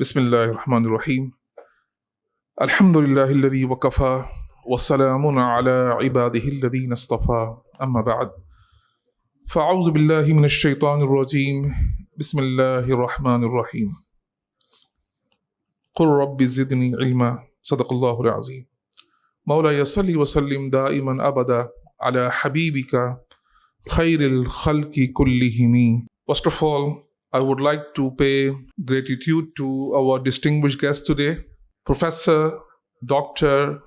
Bismillahir Rahmanir Rahim. Alhamdulillahi alladhi wakafa wa salamun ala ibadihi alladhina istafa. Amma ba'd. Fa'awzu billahi minash shaitanir rajim. Bismillahir Rahmanir Rahim. Qul rabbi zidni ilma. Sadaqallahu al-azim. Mawlaya salli wa sallim da'iman abada ala habibika khairil khalqi kullihimi. First of all, I would like to pay gratitude to our distinguished guest today, Professor Dr.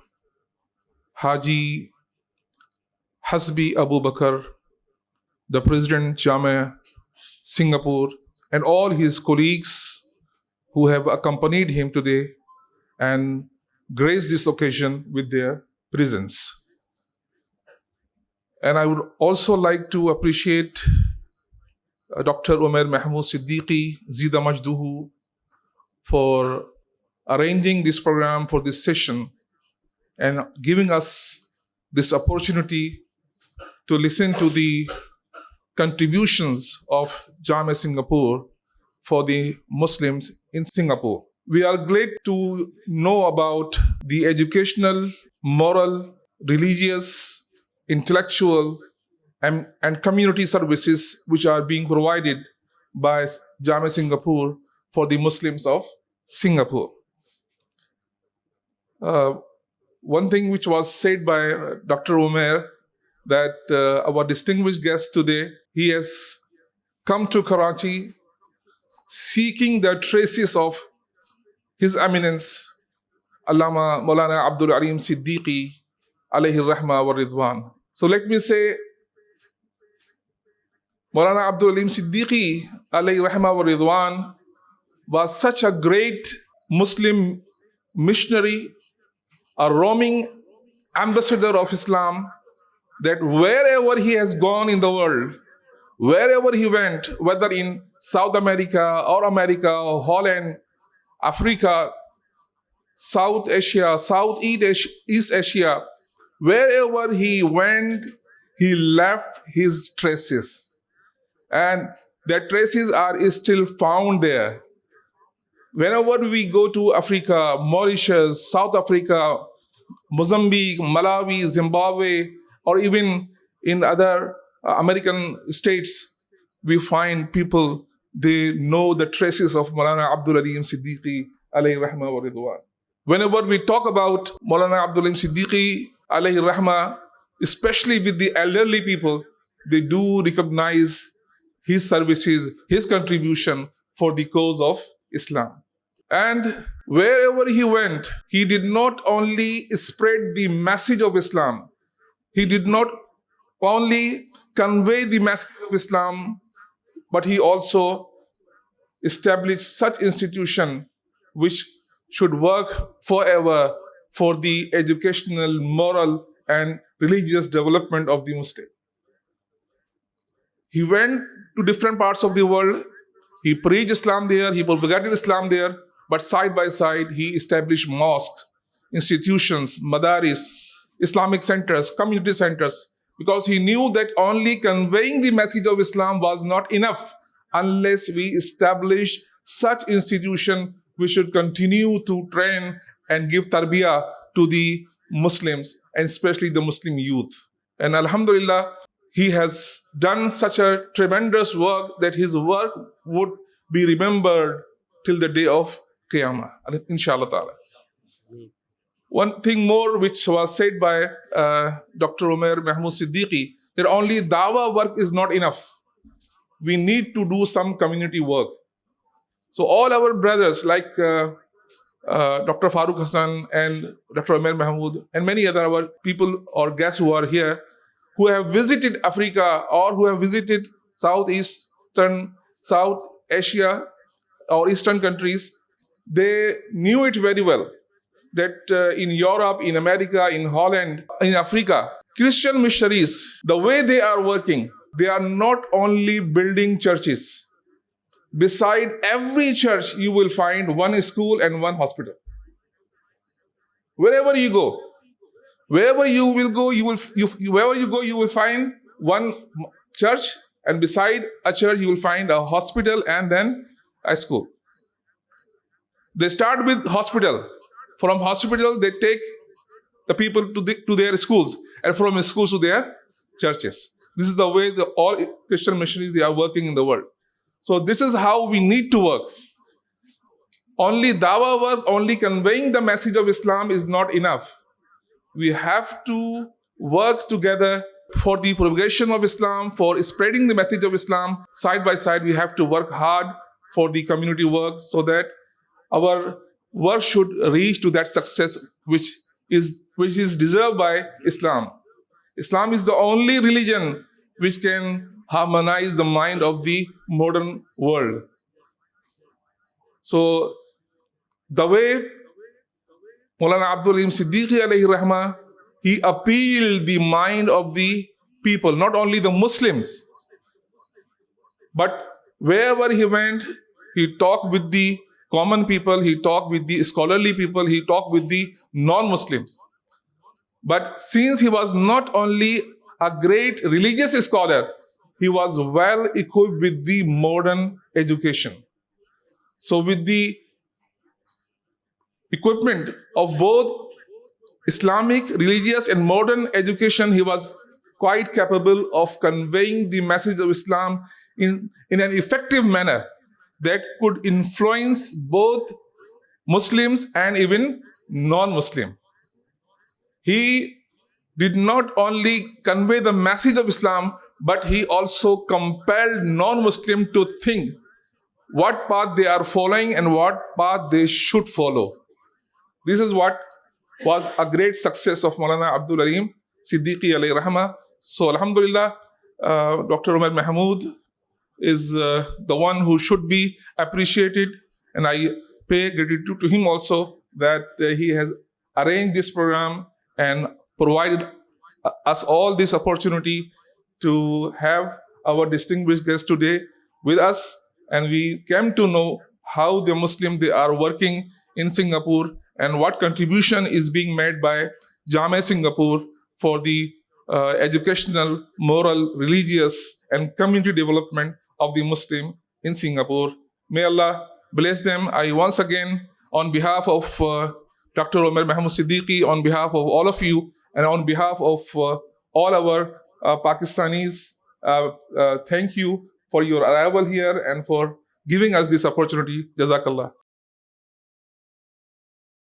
Haji Hasbi Abu Bakr, the President Jamia Singapore, and all his colleagues who have accompanied him today and graced this occasion with their presence. And I would also like to appreciate Dr. Umair Mahmood Siddiqui, Zida Majduhu, for arranging this program for this session and giving us this opportunity to listen to the contributions of Jamia Singapore for the Muslims in Singapore. We are glad to know about the educational, moral, religious, intellectual, and community services which are being provided by Jamia Singapore for the Muslims of Singapore. One thing which was said by Dr. Umair, that our distinguished guest today, he has come to Karachi seeking the traces of His Eminence, Allama Maulana Abdul Alim Siddiqui, alayhi rahma wa ridwan. So let me say, Maulana Abdul Alim Siddiqui, alayhi rahma wa ridwan, was such a great Muslim missionary, a roaming ambassador of Islam, that wherever he has gone in the world, wherever he went, whether in South America, or Holland, Africa, South Asia, Southeast Asia, wherever he went, he left his traces. And the traces are still found there. Whenever we go to Africa, Mauritius, South Africa, Mozambique, Malawi, Zimbabwe, or even in other American states, we find people, they know the traces of Maulana Abdul Alim Siddiqui, alayhi rahma wa ridwan. Whenever we talk about Maulana Abdul Alim Siddiqui, alayhi rahma, especially with the elderly people, they do recognize his services, his contribution for the cause of Islam. And wherever he went, he did not only spread the message of Islam, he did not only convey the message of Islam, but he also established such institution which should work forever for the educational, moral, and religious development of the Muslim. He went to different parts of the world. He preached Islam there, he propagated Islam there, but side by side, he established mosques, institutions, madaris, Islamic centers, community centers, because he knew that only conveying the message of Islam was not enough unless we establish such institution which should continue to train and give tarbiyah to the Muslims, and especially the Muslim youth. And Alhamdulillah, he has done such a tremendous work that his work would be remembered till the day of Qiyamah, inshallah ta'ala. One thing more which was said by Dr. Umair Mahmood Siddiqui, that only Dawah work is not enough. We need to do some community work. So all our brothers like Dr. Farooq Hassan and Dr. Umair Mahmood and many other our people or guests who are here, who have visited Africa or who have visited South Asia or Eastern countries, they knew it very well that in Europe, in America, in Holland, in Africa, Christian missionaries, the way they are working, they are not only building churches. Beside every church, you will find one school and one hospital. Wherever you go, wherever you will go, you will find one church, and beside a church, you will find a hospital and then a school. They start with hospital. From hospital, they take the people to their schools, and from schools to their churches. This is the way all Christian missionaries, they are working in the world. So this is how we need to work. Only dawah work, only conveying the message of Islam is not enough. We have to work together for the propagation of Islam, for spreading the message of Islam. Side by side, we have to work hard for the community work so that our work should reach to that success which is deserved by Islam. Islam is the only religion which can harmonize the mind of the modern world. So the way Maulana Abdul Halim Siddiqui alayhi rahmah, he appealed the mind of the people, not only the Muslims, but wherever he went, he talked with the common people, he talked with the scholarly people, he talked with the non-Muslims. But since he was not only a great religious scholar, he was well equipped with the modern education. So with the equipment of both Islamic, religious and modern education, he was quite capable of conveying the message of Islam in an effective manner that could influence both Muslims and even non-Muslim. He did not only convey the message of Islam, but he also compelled non-Muslim to think what path they are following and what path they should follow. This is what was a great success of Maulana Abdul Halim Siddiqui alayhi rahmah. So alhamdulillah, Dr. Umair Mahmood is the one who should be appreciated, and I pay gratitude to him also that he has arranged this program and provided us all this opportunity to have our distinguished guest today with us, and we came to know how the Muslim they are working in Singapore and what contribution is being made by Jamia Singapore for the educational, moral, religious and community development of the Muslim in Singapore. May Allah bless them. I once again, on behalf of Dr. Umair Mahmood Siddiqui, on behalf of all of you, and on behalf of all our Pakistanis, thank you for your arrival here and for giving us this opportunity. Jazakallah.